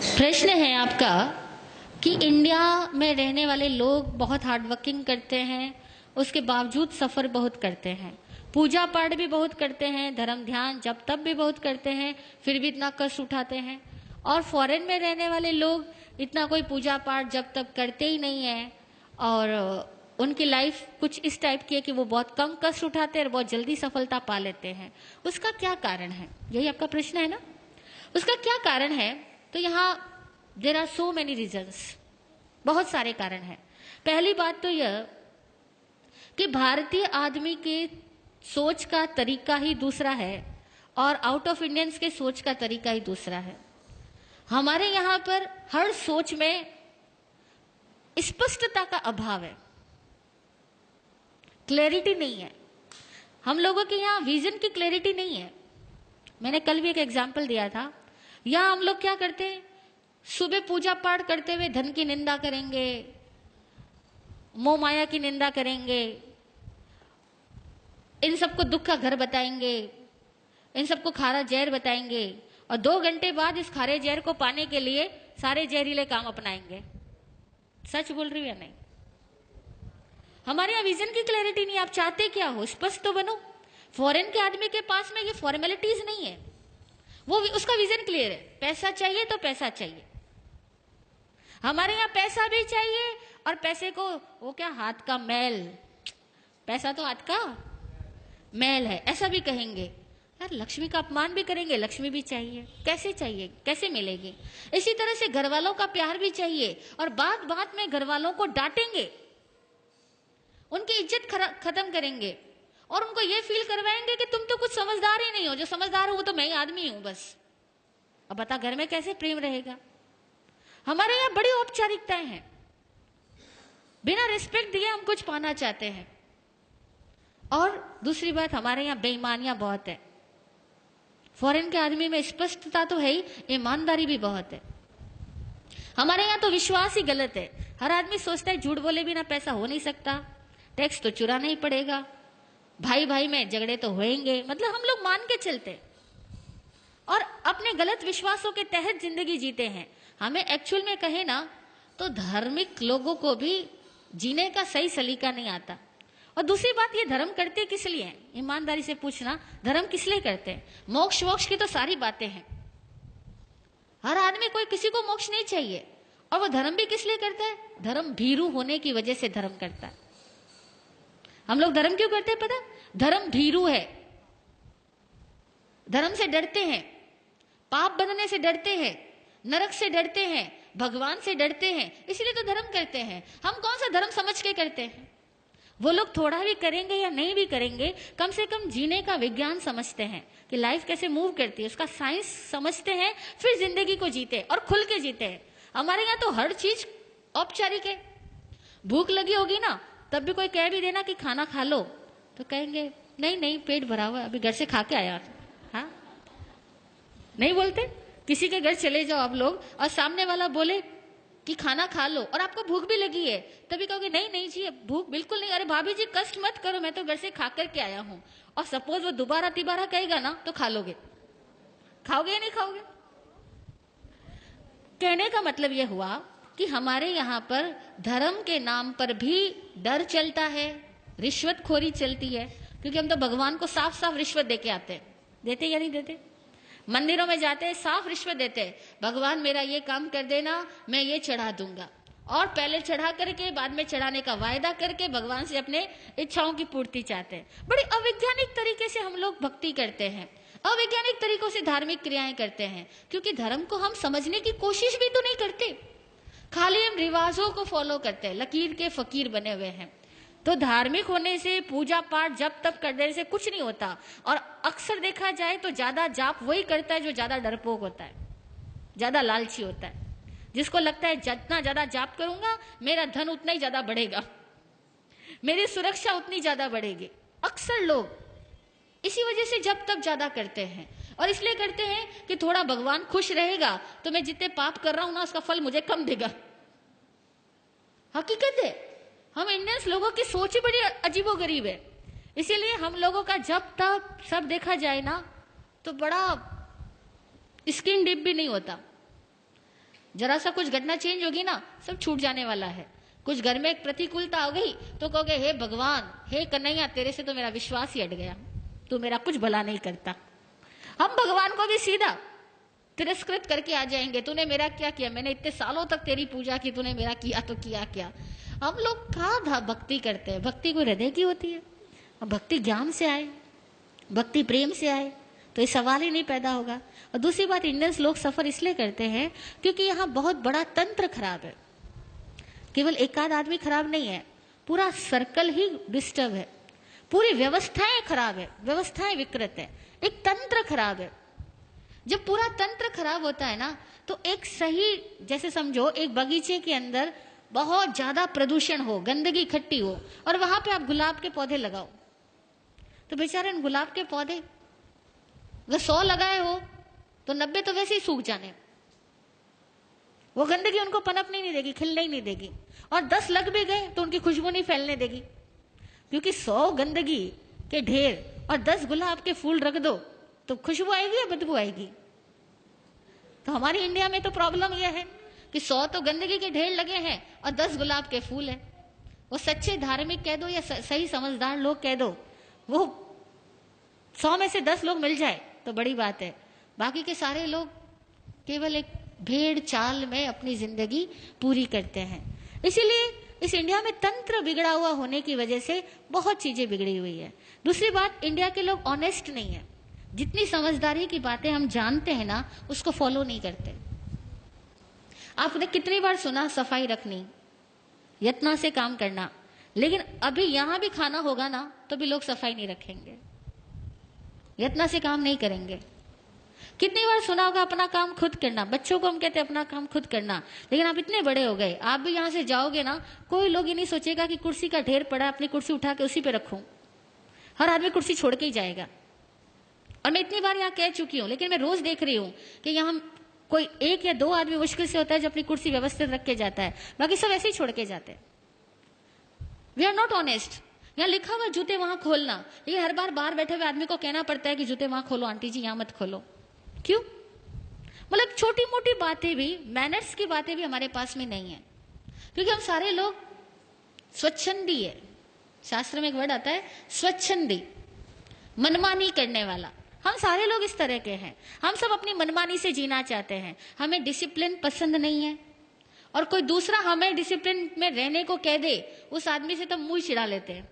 प्रश्न है आपका कि इंडिया में रहने वाले लोग बहुत हार्ड वर्किंग करते हैं, उसके बावजूद सफ़र बहुत करते हैं, पूजा पाठ भी बहुत करते हैं, धर्म ध्यान जप तप भी बहुत करते हैं, फिर भी इतना कष्ट उठाते हैं। और फॉरेन में रहने वाले लोग इतना कोई पूजा पाठ जप तप करते ही नहीं है और उनकी लाइफ कुछ इस टाइप की है कि वो बहुत कम कष्ट उठाते हैं और बहुत जल्दी सफलता पा लेते हैं। उसका क्या कारण है? यही आपका प्रश्न है ना। उसका क्या कारण है? तो यहाँ there are so many reasons, बहुत सारे कारण हैं। पहली बात तो यह कि भारतीय आदमी के सोच का तरीका ही दूसरा है और आउट ऑफ इंडियंस के सोच का तरीका ही दूसरा है। हमारे यहाँ पर हर सोच में स्पष्टता का अभाव है, क्लैरिटी नहीं है। हम लोगों के यहाँ विजन की क्लैरिटी नहीं है। मैंने कल भी एक एग्जाम्पल दिया था। यहाँ हम लोग क्या करते हैं, सुबह पूजा पाठ करते हुए धन की निंदा करेंगे, मोह माया की निंदा करेंगे, इन सबको दुख का घर बताएंगे, इन सबको खारा जहर बताएंगे और 2 घंटे बाद इस खारे जहर को पाने के लिए सारे जहरीले काम अपनाएंगे। सच बोल रही हूं या नहीं? हमारे यहाँ विजन की क्लैरिटी नहीं। आप चाहते क्या हो, स्पष्ट तो बनो। फॉरेन के आदमी के पास में ये फॉर्मेलिटीज नहीं है, वो उसका विजन क्लियर है। पैसा चाहिए तो पैसा चाहिए। हमारे यहाँ पैसा भी चाहिए और पैसे को वो क्या, हाथ का मैल, पैसा तो हाथ का मैल है, ऐसा भी कहेंगे। यार लक्ष्मी का अपमान भी करेंगे, लक्ष्मी भी चाहिए। कैसे चाहिए, कैसे मिलेगी? इसी तरह से घर वालों का प्यार भी चाहिए और बात बात में घर वालों को डांटेंगे, उनकी इज्जत खत्म करेंगे और उनको ये फील करवाएंगे कि तुम तो कुछ समझदार ही नहीं हो, जो समझदार हो वो तो मैं ही आदमी हूं बस। अब बता घर में कैसे प्रेम रहेगा? हमारे यहाँ बड़ी औपचारिकताएं हैं, बिना रिस्पेक्ट दिए हम कुछ पाना चाहते हैं। और दूसरी बात, हमारे यहाँ बेईमानियां बहुत है। फॉरेन के आदमी में स्पष्टता तो है ही, ईमानदारी भी बहुत है। हमारे यहाँ तो विश्वास ही गलत है। हर आदमी सोचता है झूठ बोले बिना पैसा हो नहीं सकता, टैक्स तो चुराना ही पड़ेगा, भाई भाई में झगड़े तो होंगे, मतलब हम लोग मान के चलते और अपने गलत विश्वासों के तहत जिंदगी जीते हैं। हमें एक्चुअल में कहे ना तो धार्मिक लोगों को भी जीने का सही सलीका नहीं आता। और दूसरी बात, ये धर्म करते किस लिए हैं? ईमानदारी से पूछना, धर्म किस लिए करते हैं? मोक्ष वोक्ष की तो सारी बातें हैं। हर आदमी, कोई किसी को मोक्ष नहीं चाहिए। और वो धर्म भी किस लिए करता है? धर्म भीरू होने की वजह से धर्म करता है। हम लोग धर्म क्यों करते हैं पता? धर्म भीरू है, धर्म से डरते हैं, पाप बनने से डरते हैं, नरक से डरते हैं, भगवान से डरते हैं, इसलिए तो धर्म करते हैं। हम कौन सा धर्म समझ के करते हैं? वो लोग थोड़ा भी करेंगे या नहीं भी करेंगे, कम से कम जीने का विज्ञान समझते हैं कि लाइफ कैसे मूव करती है, उसका साइंस समझते हैं, फिर जिंदगी को जीते और खुल के जीते हैं। हमारे यहाँ तो हर चीज औपचारिक है। भूख लगी होगी ना, तब भी कोई कह भी देना कि खाना खा लो तो कहेंगे नहीं नहीं पेट भरा हुआ है, अभी घर से खा के आया। हाँ, नहीं बोलते? किसी के घर चले जाओ आप लोग और सामने वाला बोले कि खाना खा लो और आपको भूख भी लगी है, तभी कहोगे नहीं नहीं जी भूख बिल्कुल नहीं, अरे भाभी जी कष्ट मत करो, मैं तो घर से खा करके आया हूं। और सपोज वो दोबारा तिबारा कहेगा ना तो खा लोगे। खाओगे या नहीं खाओगे? कहने का मतलब यह हुआ कि हमारे यहाँ पर धर्म के नाम पर भी डर चलता है, रिश्वतखोरी चलती है, क्योंकि हम तो भगवान को साफ साफ रिश्वत देके आते हैं। देते या नहीं देते? मंदिरों में जाते हैं, साफ रिश्वत देते हैं, भगवान मेरा ये काम कर देना, मैं ये चढ़ा दूंगा। और पहले चढ़ा करके बाद में चढ़ाने का वायदा करके भगवान से अपने इच्छाओं की पूर्ति चाहते हैं। बड़ी अवैज्ञानिक तरीके से हम लोग भक्ति करते हैं, अवैज्ञानिक तरीकों से धार्मिक क्रियाएं करते हैं, क्योंकि धर्म को हम समझने की कोशिश भी तो नहीं करते, खाली हम रिवाजों को फॉलो करते हैं, लकीर के फकीर बने हुए हैं। तो धार्मिक होने से, पूजा पाठ जब तब करने से कुछ नहीं होता। और अक्सर देखा जाए तो ज्यादा जाप वही करता है जो ज्यादा डरपोक होता है, ज्यादा लालची होता है, जिसको लगता है जितना ज्यादा जाप करूंगा मेरा धन उतना ही ज्यादा बढ़ेगा, मेरी सुरक्षा उतनी ज्यादा बढ़ेगी। अक्सर लोग इसी वजह से जब तब ज्यादा करते हैं और इसलिए करते हैं कि थोड़ा भगवान खुश रहेगा तो मैं जितने पाप कर रहा हूं ना उसका फल मुझे कम देगा। हकीकत है, हम इंडियंस लोगों की सोच ही बड़ी अजीबोगरीब है। इसीलिए हम लोगों का जब तक सब देखा जाए ना तो बड़ा स्किन डीप भी नहीं होता। जरा सा कुछ घटना चेंज होगी ना, सब छूट जाने वाला है। कुछ घर में एक प्रतिकूलता हो गई तो कहोगे हे भगवान, हे कन्हैया, तेरे से तो मेरा विश्वास ही हट गया, तू मेरा कुछ भला नहीं करता। हम भगवान को भी सीधा तिरस्कृत करके आ जाएंगे, तूने मेरा क्या किया, मैंने इतने सालों तक तेरी पूजा की, तूने मेरा किया तो किया क्या। हम लोग कहाँ भक्ति करते हैं? भक्ति कोई हृदय की होती है? भक्ति ज्ञान से आए, भक्ति प्रेम से आए तो ये सवाल ही नहीं पैदा होगा। और दूसरी बात, इंडियंस लोग सफर इसलिए करते हैं क्योंकि यहाँ बहुत बड़ा तंत्र खराब है। केवल एक आध आदमी खराब नहीं है, पूरा सर्कल ही डिस्टर्ब है, पूरी व्यवस्थाएं खराब है, व्यवस्थाएं विकृत है, एक तंत्र खराब है। जब पूरा तंत्र खराब होता है ना, तो एक सही, जैसे समझो एक बगीचे के अंदर बहुत ज्यादा प्रदूषण हो, गंदगी इकट्ठी हो, और वहां पे आप गुलाब के पौधे लगाओ, तो बेचारे गुलाब के पौधे अगर 100 लगाए हो तो 90 तो वैसे ही सूख जाने, वो गंदगी उनको पनपने नहीं देगी, खिलने ही नहीं देगी। और 10 लग भी गए तो उनकी खुशबू नहीं फैलने देगी, क्योंकि 100 गंदगी के ढेर और 10 गुलाब के फूल रख दो तो खुशबू आएगी या बदबू आएगी। तो हमारी इंडिया में तो प्रॉब्लम यह है कि 100 तो गंदगी के ढेर लगे हैं और 10 गुलाब के फूल हैं। वो सच्चे धार्मिक कह दो या सही समझदार लोग कह दो, वो 100 में से 10 लोग मिल जाए तो बड़ी बात है, बाकी के सारे लोग केवल एक भेड़ चाल में अपनी जिंदगी पूरी करते हैं। इसीलिए इस इंडिया में तंत्र बिगड़ा हुआ होने की वजह से बहुत चीजें बिगड़ी हुई है। दूसरी बात, इंडिया के लोग ऑनेस्ट नहीं है, जितनी समझदारी की बातें हम जानते हैं ना, उसको फॉलो नहीं करते। आपने कितनी बार सुना सफाई रखनी, यत्न से काम करना, लेकिन अभी यहां भी खाना होगा ना तो भी लोग सफाई नहीं रखेंगे, यत्न से काम नहीं करेंगे। कितनी बार सुना होगा अपना काम खुद करना, बच्चों को हम कहते हैं अपना काम खुद करना, लेकिन आप इतने बड़े हो गए, आप भी यहां से जाओगे ना, कोई लोग ये नहीं सोचेगा कि कुर्सी का ढेर पड़ा है, अपनी कुर्सी उठा के उसी पे रखूं। हर आदमी कुर्सी छोड़ के ही जाएगा। और मैं इतनी बार यहाँ कह चुकी हूं, लेकिन मैं रोज देख रही हूं कि यहाँ कोई 1 या 2 आदमी मुश्किल से होता है जो अपनी कुर्सी व्यवस्थित रख के जाता है, बाकी सब ऐसे ही छोड़ के जाते हैं। We are not honest. यहाँ लिखा हुआ जूते वहां खोलना, लेकिन हर बार बाहर बैठे हुए आदमी को कहना पड़ता है कि जूते वहां खोलो, आंटी जी यहाँ मत खोलो। क्यों? मतलब छोटी मोटी बातें भी, मैनर्स की बातें भी हमारे पास में नहीं है, क्योंकि हम सारे लोग स्वच्छंदी है। शास्त्र में एक वर्ड आता है स्वच्छंदी, मनमानी करने वाला। हम सारे लोग इस तरह के हैं, हम सब अपनी मनमानी से जीना चाहते हैं, हमें डिसिप्लिन पसंद नहीं है। और कोई दूसरा हमें डिसिप्लिन में रहने को कह दे, उस आदमी से तो मुंह चिढ़ा लेते हैं,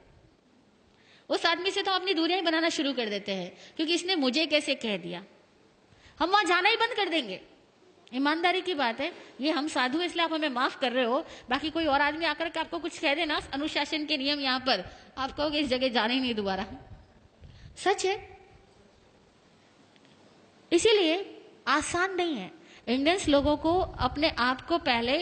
उस आदमी से तो अपनी दूरियां बनाना शुरू कर देते हैं, क्योंकि इसने मुझे कैसे कह दिया। हम वहां जाना ही बंद कर देंगे। ईमानदारी की बात है, ये हम साधु इसलिए आप हमें माफ कर रहे हो, बाकी कोई और आदमी आकर के आपको कुछ कह देना, अनुशासन के नियम यहाँ पर, आप कहोगे इस जगह जाना ही नहीं दोबारा। सच है। इसीलिए आसान नहीं है। इंडियंस लोगों को अपने आप को पहले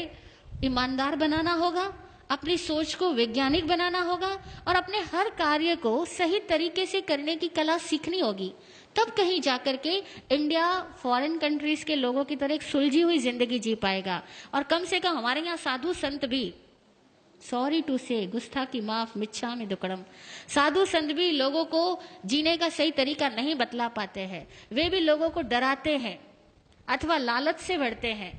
ईमानदार बनाना होगा, अपनी सोच को वैज्ञानिक बनाना होगा, और अपने हर कार्य को सही तरीके से करने की कला सीखनी होगी। तब कहीं जाकर के इंडिया फॉरेन कंट्रीज के लोगों की तरह एक सुलझी हुई जिंदगी जी पाएगा। और कम से कम हमारे यहाँ साधु संत भी, सॉरी टू से, गुस्ताखी माफ, मिच्छामि दुक्कडम, साधु संत भी लोगों को जीने का सही तरीका नहीं बतला पाते हैं। वे भी लोगों को डराते हैं अथवा लालच से भरते हैं,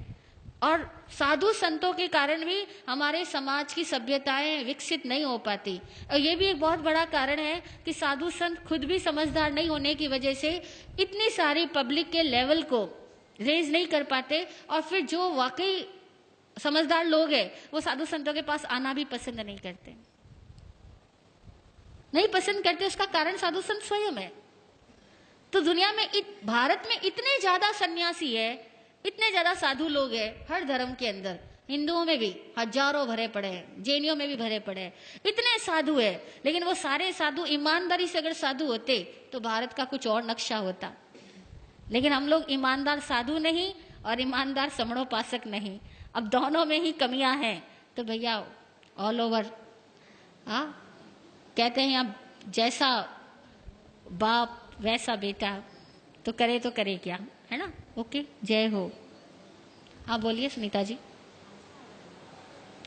और साधु संतों के कारण भी हमारे समाज की सभ्यताएं विकसित नहीं हो पाती। और ये भी एक बहुत बड़ा कारण है कि साधु संत खुद भी समझदार नहीं होने की वजह से इतनी सारी पब्लिक के लेवल को रेज नहीं कर पाते, और फिर जो वाकई समझदार लोग हैं वो साधु संतों के पास आना भी पसंद नहीं करते, नहीं पसंद करते। उसका कारण साधु संत स्वयं है। तो दुनिया में भारत में इतने ज्यादा सन्यासी है, इतने ज्यादा साधु लोग हैं, हर धर्म के अंदर, हिंदुओं में भी हजारों भरे पड़े हैं, जैनियों में भी भरे पड़े हैं, इतने साधु है। लेकिन वो सारे साधु ईमानदारी से अगर साधु होते तो भारत का कुछ और नक्शा होता। लेकिन हम लोग ईमानदार साधु नहीं और ईमानदार समणोपासक नहीं, अब दोनों में ही कमियां हैं। तो भैया ऑल ओवर कहते हैं अब जैसा बाप वैसा बेटा, तो करे क्या, है ना। ओके, जय हो। हाँ बोलिए सुनीता जी।